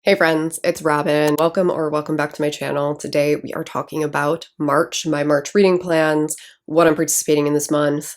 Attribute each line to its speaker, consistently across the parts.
Speaker 1: Hey friends, it's Robin. Welcome back to my channel. Today we are talking about March, my March reading plans, what I'm participating in this month,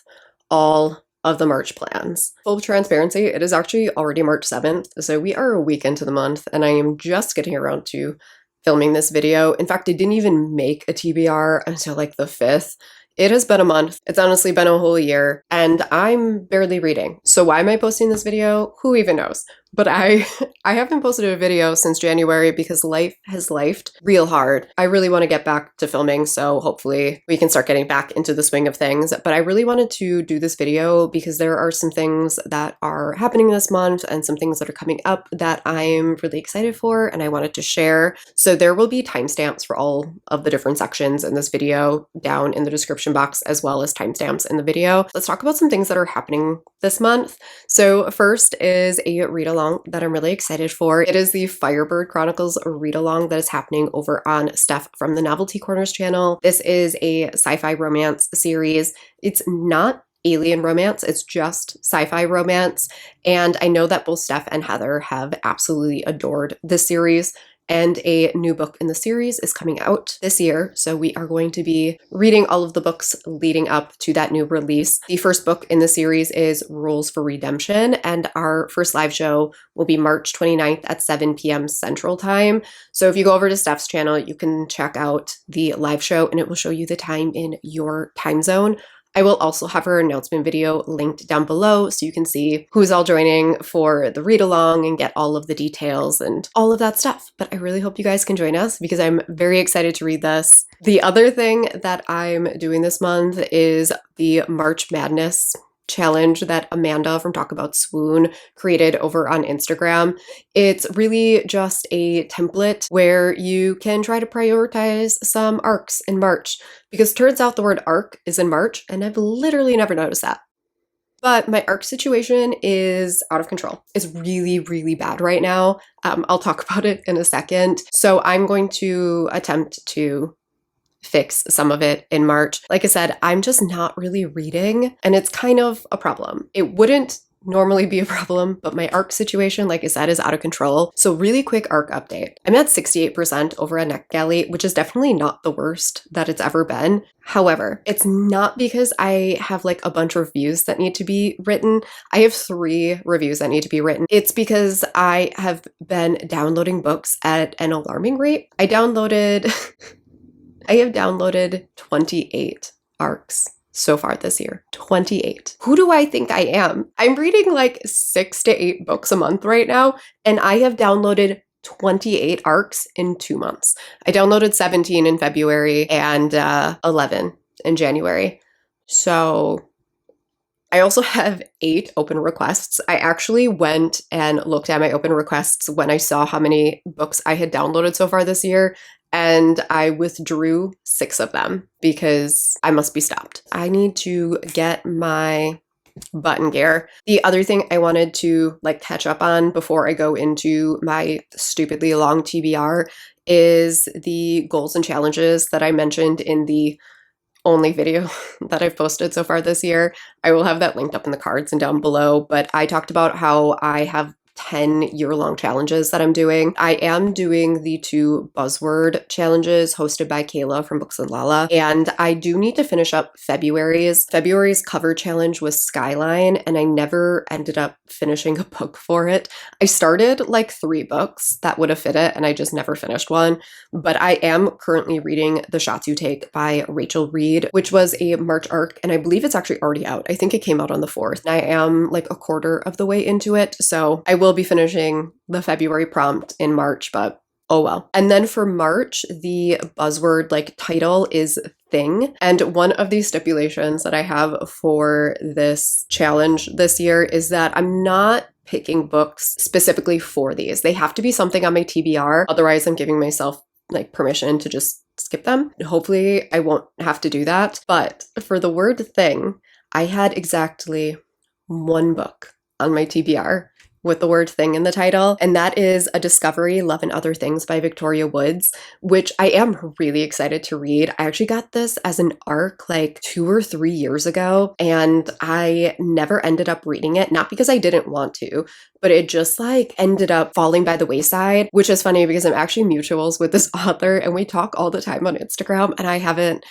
Speaker 1: all of the March plans. Full transparency, it is actually already March 7th, so we are a week into the month and I am just getting around to filming this video. In fact, I didn't even make a TBR until like the 5th. It has been a month. It's honestly been a whole year and I'm barely reading. So why am I posting this video? Who even knows? But I haven't posted a video since January because life has lifed real hard. I really want to get back to filming, so hopefully we can start getting back into the swing of things. But I really wanted to do this video because there are some things that are happening this month and some things that are coming up that I'm really excited for and I wanted to share. So there will be timestamps for all of the different sections in this video down in the description box, as well as timestamps in the video. Let's talk about some things that are happening this month. So first is a read-along that I'm really excited for. It is the Firebird Chronicles read-along that is happening over on Stef from the Novelty Corners channel. This is a sci-fi romance series. It's not alien romance, it's just sci-fi romance. And I know that both Stef and Heather have absolutely adored this series. And a new book in the series is coming out this year, so we are going to be reading all of the books leading up to that new release. The first book in the series is Rules for Redemption, and our first live show will be March 29th at 7 p.m. Central Time. So if you go over to Stef's channel, you can check out the live show, and it will show you the time in your time zone. I will also have her announcement video linked down below so you can see who's all joining for the read-along and get all of the details and all of that stuff. But I really hope you guys can join us because I'm very excited to read this. The other thing that I'm doing this month is the March Madness challenge that Amanda from Talk About Swoon created over on Instagram. It's really just a template where you can try to prioritize some arcs in March, because turns out the word arc is in March and I've literally never noticed that. But my arc situation is out of control. It's really, really bad right now. I'll talk about it in a second. So I'm going to attempt to fix some of it in March. Like I said, I'm just not really reading and it's kind of a problem. It wouldn't normally be a problem, but my arc situation, like I said, is out of control. So really quick arc update. I'm at 68% over a NetGalley, which is definitely not the worst that it's ever been. However, it's not because I have like a bunch of reviews that need to be written. I have 3 reviews that need to be written. It's because I have been downloading books at an alarming rate. I have downloaded 28 arcs so far this year. 28. Who do I think I am? I'm reading like 6 to 8 books a month right now, and I have downloaded 28 arcs in 2 months. I downloaded 17 in February and 11 in January. So I also have 8 open requests. I actually went and looked at my open requests when I saw how many books I had downloaded so far this year, and I withdrew 6 of them because I must be stopped. I need to get my butt in gear. The other thing I wanted to catch up on before I go into my stupidly long TBR is the goals and challenges that I mentioned in the only video that I've posted so far this year. I will have that linked up in the cards and down below, but I talked about how I have 10 year-long challenges that I'm doing. I am doing the 2 buzzword challenges hosted by Kayla from Books and Lala, and I do need to finish up February's. February's cover challenge was Skyline, and I never ended up finishing a book for it. I started like 3 books that would have fit it, and I just never finished one, but I am currently reading The Shots You Take by Rachel Reed, which was a March arc, and I believe it's actually already out. I think it came out on the 4th. I am like a quarter of the way into it, so I will be finishing the February prompt in March, but oh well. And then for March, the buzzword title is thing. And one of the stipulations that I have for this challenge this year is that I'm not picking books specifically for these. They have to be something on my TBR. Otherwise, I'm giving myself permission to just skip them. Hopefully, I won't have to do that. But for the word thing, I had exactly 1 book on my TBR with the word thing in the title, and that is A Discovery, Love and Other Things by Victoria Woods, which I am really excited to read. I actually got this as an ARC like 2 or 3 years ago, and I never ended up reading it, not because I didn't want to, but it just like ended up falling by the wayside, which is funny because I'm actually mutuals with this author and we talk all the time on Instagram, and I haven't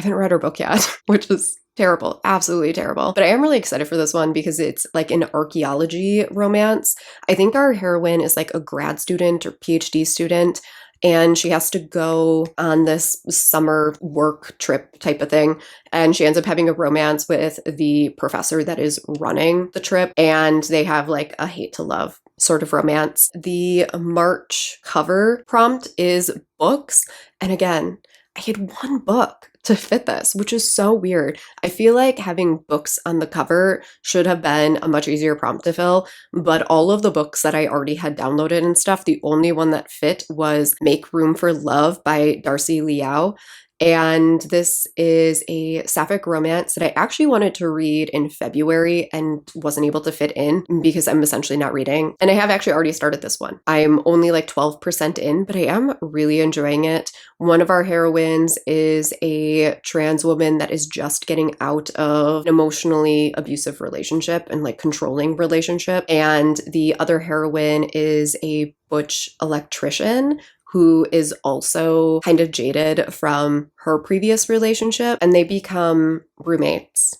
Speaker 1: read her book yet, which is terrible, absolutely terrible. But I am really excited for this one because it's like an archaeology romance. I think our heroine is like a grad student or PhD student, and she has to go on this summer work trip type of thing. And she ends up having a romance with the professor that is running the trip, and they have like a hate to love sort of romance. The March cover prompt is books. And again, I had one book to fit this, which is so weird. I feel like having books on the cover should have been a much easier prompt to fill, but all of the books that I already had downloaded and stuff, the only one that fit was Make Room for Love by Darcy Liao. And this is a sapphic romance that I actually wanted to read in February and wasn't able to fit in because I'm essentially not reading. And I have actually already started this one. I'm only like 12% in, but I am really enjoying it. One of our heroines is a trans woman that is just getting out of an emotionally abusive relationship and like controlling relationship. And the other heroine is a butch electrician who is also kind of jaded from her previous relationship, and they become roommates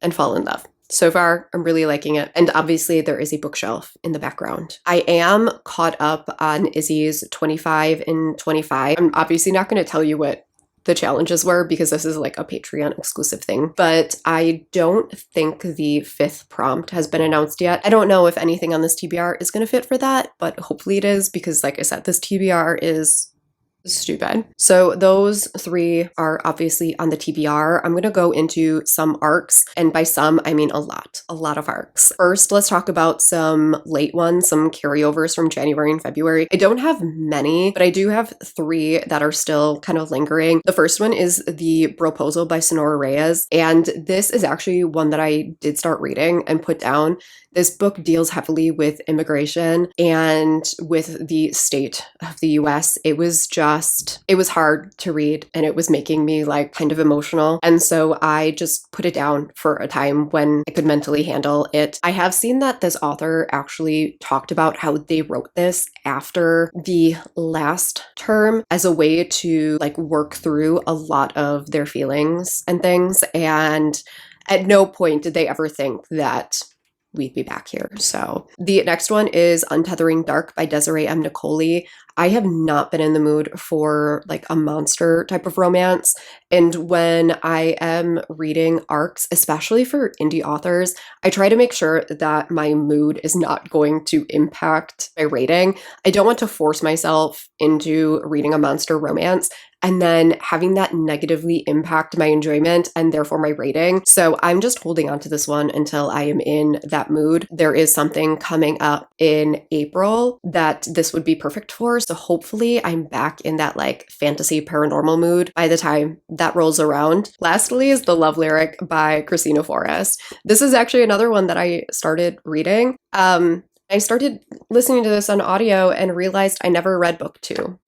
Speaker 1: and fall in love. So far, I'm really liking it. And obviously there is a bookshelf in the background. I am caught up on Izzy's 25 in 25. I'm obviously not going to tell you what the challenges were because this is like a Patreon exclusive thing, but I don't think the 5th prompt has been announced yet. I don't know if anything on this TBR is going to fit for that, but hopefully it is because like I said, this TBR is stupid. So those 3 are obviously on the TBR. I'm going to go into some arcs, and by some, I mean a lot of arcs. First, let's talk about some late ones, some carryovers from January and February. I don't have many, but I do have 3 that are still kind of lingering. The first one is The Proposal by Sonora Reyes, and this is actually one that I did start reading and put down. This book deals heavily with immigration and with the state of the US. It was hard to read, and it was making me like kind of emotional. And so I just put it down for a time when I could mentally handle it. I have seen that this author actually talked about how they wrote this after the last term as a way to like work through a lot of their feelings and things. And at no point did they ever think that we'd be back here. So the next one is Untethering Dark by Desiree M. Nicoli. I have not been in the mood for like a monster type of romance. And when I am reading arcs, especially for indie authors, I try to make sure that my mood is not going to impact my rating. I don't want to force myself into reading a monster romance and then having that negatively impact my enjoyment and therefore my rating. So I'm just holding on to this one until I am in that mood. There is something coming up in April that this would be perfect for. So hopefully I'm back in that like fantasy paranormal mood by the time that rolls around. Lastly is The Love Lyric by Christina Forrest. This is actually another one that I started reading. I started listening to this on audio and realized I never read book 2.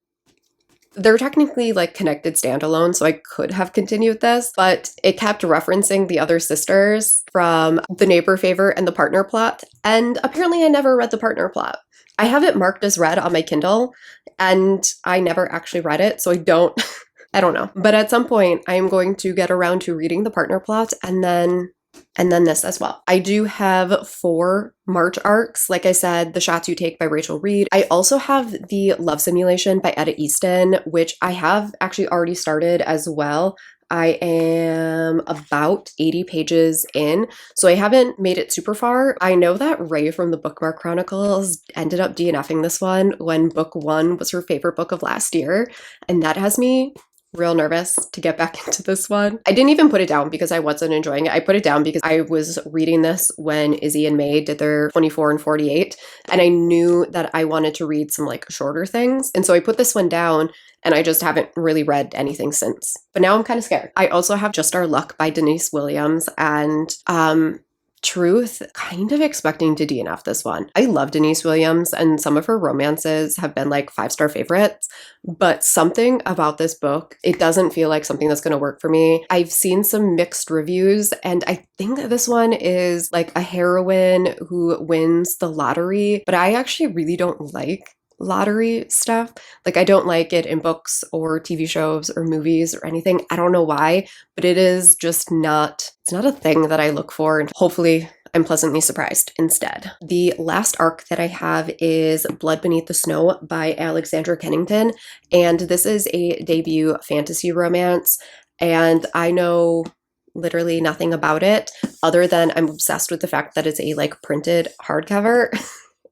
Speaker 1: They're technically like connected standalone, so I could have continued this, but it kept referencing the other sisters from The Neighbor Favor and The Partner Plot, and apparently I never read The Partner Plot. I have it marked as read on my Kindle, and I never actually read it, so I don't know. But at some point, I am going to get around to reading The Partner Plot, and then this as well. I do have 4 March arcs. Like I said, The Shots You Take by Rachel Reed. I also have The Love Simulation by Etta Easton, which I have actually already started as well. I am about 80 pages in, so I haven't made it super far. I know that Ray from the Bookmark Chronicles ended up DNFing this one when book 1 was her favorite book of last year, and that has me real nervous to get back into this one. I didn't even put it down because I wasn't enjoying it. I put it down because I was reading this when Izzy and May did their 24 and 48, and I knew that I wanted to read some like shorter things. And so I put this one down, and I just haven't really read anything since. But now I'm kind of scared. I also have Just Our Luck by Denise Williams, and truth, kind of expecting to DNF this one. I love Denise Williams, and some of her romances have been like 5-star favorites, but something about this book, it doesn't feel like something that's going to work for me. I've seen some mixed reviews, and I think this one is like a heroine who wins the lottery, but I actually really don't like lottery stuff. Like, I don't like it in books or TV shows or movies or anything. I don't know why, but it is just not, it's not a thing that I look for, and hopefully I'm pleasantly surprised instead. The last arc that I have is Blood Beneath the Snow by Alexandra Kennington, and this is a debut fantasy romance, and I know literally nothing about it other than I'm obsessed with the fact that it's a like printed hardcover.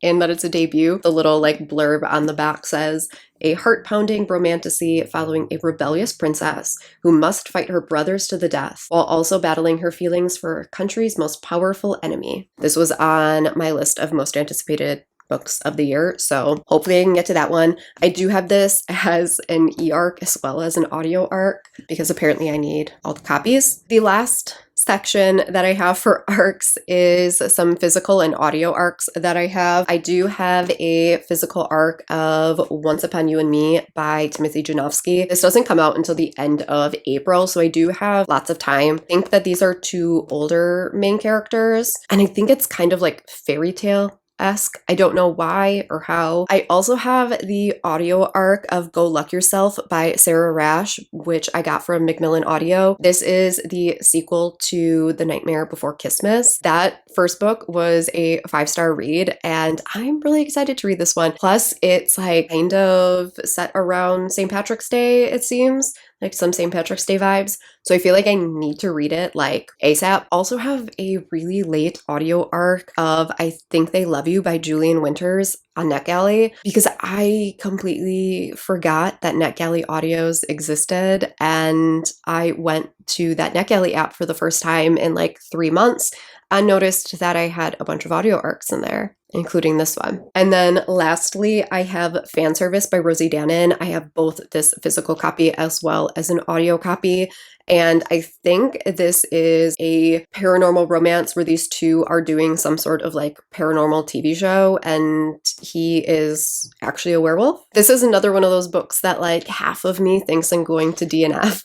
Speaker 1: And that it's a debut. The little like blurb on the back says, a heart-pounding romantasy following a rebellious princess who must fight her brothers to the death while also battling her feelings for her country's most powerful enemy. This was on my list of most anticipated books of the year, so hopefully I can get to that one. I do have this as an e-arc as well as an audio arc because apparently I need all the copies. The last section that I have for arcs is some physical and audio arcs that I have. I do have a physical arc of Once Upon You and Me by Timothy Janofsky. This doesn't come out until the end of April, so I do have lots of time. I think that these are two older main characters, and I think it's kind of like fairy tale-esque. I don't know why or how. I also have the audio arc of Go Luck Yourself by Sarah Rash, which I got from Macmillan Audio. This is the sequel to The Nightmare Before Christmas. That first book was a 5-star read, and I'm really excited to read this one. Plus, it's like kind of set around St. Patrick's Day, it seems. Like some St. Patrick's Day vibes. So I feel like I need to read it like ASAP. Also have a really late audio arc of I Think They Love You by Julian Winters on NetGalley because I completely forgot that NetGalley audios existed, and I went to that NetGalley app for the first time in like 3 months and noticed that I had a bunch of audio arcs in there, including this one. And then lastly, I have Fan Service by Rosie Danon. I have both this physical copy as well as an audio copy. And I think this is a paranormal romance where these two are doing some sort of like paranormal TV show, and he is actually a werewolf. This is another one of those books that like half of me thinks I'm going to DNF,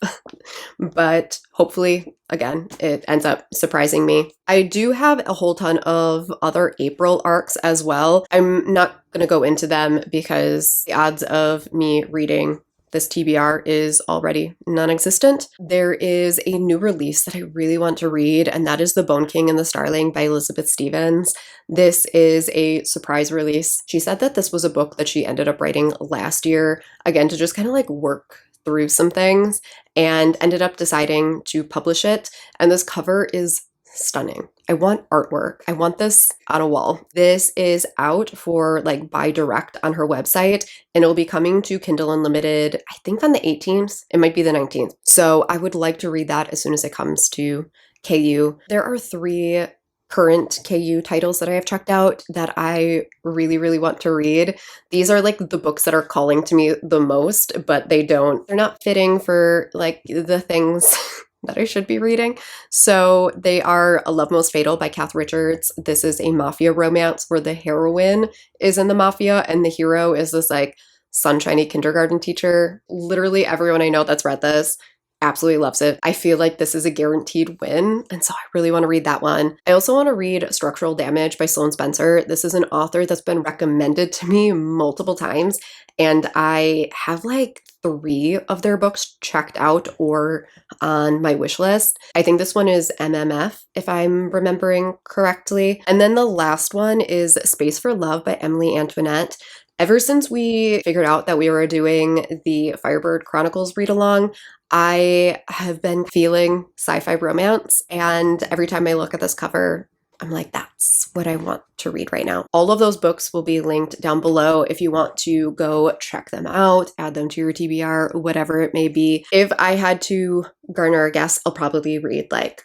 Speaker 1: but hopefully, again, it ends up surprising me. I do have a whole ton of other April arcs as well. I'm not going to go into them because the odds of me reading this TBR is already non-existent. There is a new release that I really want to read, and that is The Bone King and the Starling by Elizabeth Stevens. This is a surprise release. She said that this was a book that she ended up writing last year, again, to just kind of like work through some things, and ended up deciding to publish it. And this cover is stunning. I want artwork. I want this on a wall. This is out for like buy direct on her website, and it'll be coming to Kindle Unlimited, I think on the 18th. It might be the 19th. So I would like to read that as soon as it comes to KU. There are 3 current KU titles that I have checked out that I really, really want to read. These are like the books that are calling to me the most, but they're not fitting for like the things that I should be reading. So they are A Love Most Fatal by Kath Richards. This is a mafia romance where the heroine is in the mafia and the hero is this like sunshiny kindergarten teacher. Literally everyone I know that's read this absolutely loves it. I feel like this is a guaranteed win, and so I really want to read that one. I also want to read Structural Damage by Sloane Spencer. This is an author that's been recommended to me multiple times, and I have like 3 of their books checked out or on my wish list. I think this one is MMF, if I'm remembering correctly. And then the last one is Space for Love by Emily Antoinette. Ever since we figured out that we were doing the Firebird Chronicles read-along, I have been feeling sci-fi romance, and every time I look at this cover, I'm like, that's what I want to read right now. All of those books will be linked down below if you want to go check them out, add them to your TBR, whatever it may be. If I had to garner a guess, I'll probably read like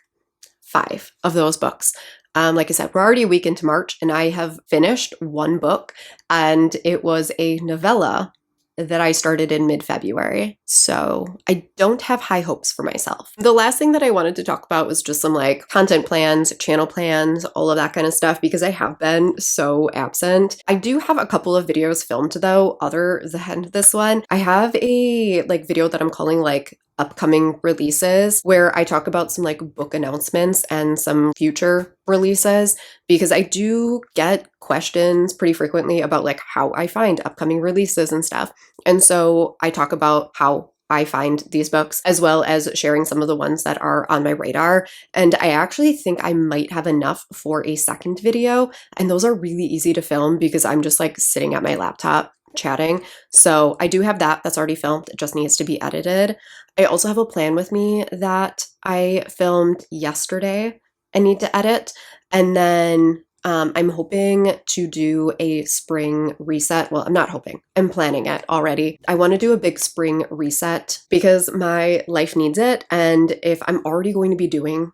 Speaker 1: 5 of those books. Like I said, we're already a week into March, and I have finished 1 book, and it was a novella that I started in mid-February. So I don't have high hopes for myself. The last thing that I wanted to talk about was just some like content plans, channel plans, all of that kind of stuff, because I have been so absent. I do have a couple of videos filmed though, other than this one. I have a like video that I'm calling like upcoming releases, where I talk about some like book announcements and some future releases, because I do get questions pretty frequently about like how I find upcoming releases and stuff. And so I talk about how I find these books, as well as sharing some of the ones that are on my radar. And I actually think I might have enough for a second video. And those are really easy to film because I'm just like sitting at my laptop chatting. So I do have that that's already filmed. It just needs to be edited. I also have a plan with me that I filmed yesterday and need to edit. And then I'm hoping to do a spring reset. Well, I'm not hoping. I'm planning it already. I want to do a big spring reset because my life needs it. And if I'm already going to be doing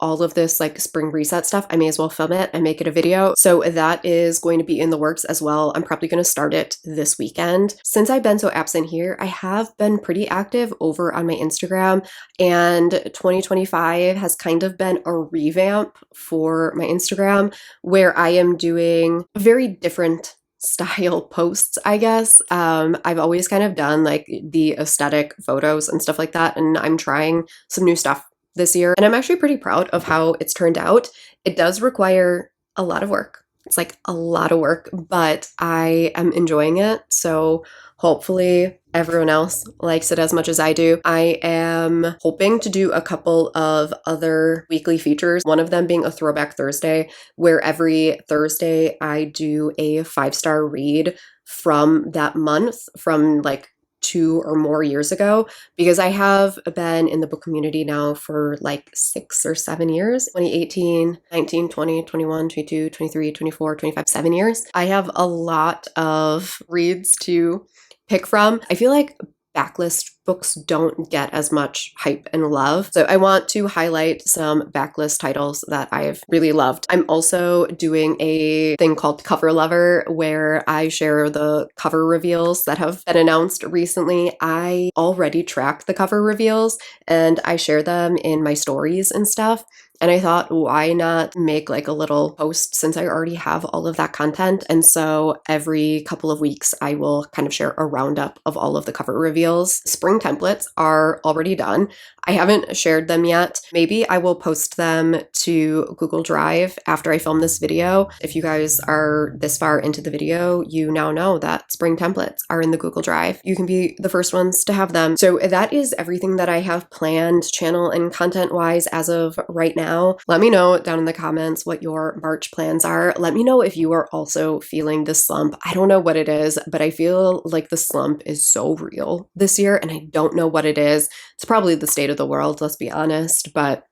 Speaker 1: all of this like spring reset stuff, I may as well film it and make it a video. So that is going to be in the works as well. I'm probably going to start it this weekend. Since I've been so absent here, I have been pretty active over on my Instagram, and 2025 has kind of been a revamp for my Instagram, where I am doing very different style posts, I guess. I've always kind of done like the aesthetic photos and stuff like that, and I'm trying some new stuff this year, and I'm actually pretty proud of how it's turned out. It does require a lot of work. It's like a lot of work, but I am enjoying it. So hopefully everyone else likes it as much as I do. I am hoping to do a couple of other weekly features, one of them being a Throwback Thursday, where every Thursday I do a 5-star read from that month, from like 2 or more years ago, because I have been in the book community now for like 6 or 7 years. 2018, 19, 20, 21, 22, 23, 24, 25, 7 years. I have a lot of reads to pick from. I feel like backlist books don't get as much hype and love. So I want to highlight some backlist titles that I've really loved. I'm also doing a thing called Cover Lover, where I share the cover reveals that have been announced recently. I already track the cover reveals and I share them in my stories and stuff. And I thought, why not make like a little post, since I already have all of that content? And so every couple of weeks, I will kind of share a roundup of all of the cover reveals. Spring templates are already done. I haven't shared them yet. Maybe I will post them to Google Drive after I film this video. If you guys are this far into the video, you now know that spring templates are in the Google Drive. You can be the first ones to have them. So that is everything that I have planned channel and content-wise as of right now. Let me know down in the comments what your March plans are. Let me know if you are also feeling the slump. I don't know what it is, but I feel like the slump is so real this year, and I don't know what it is. It's probably the state of the world, let's be honest, but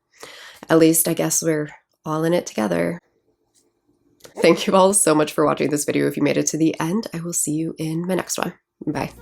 Speaker 1: at least I guess we're all in it together. Thank you all so much for watching this video. If you made it to the end, I will see you in my next one. Bye.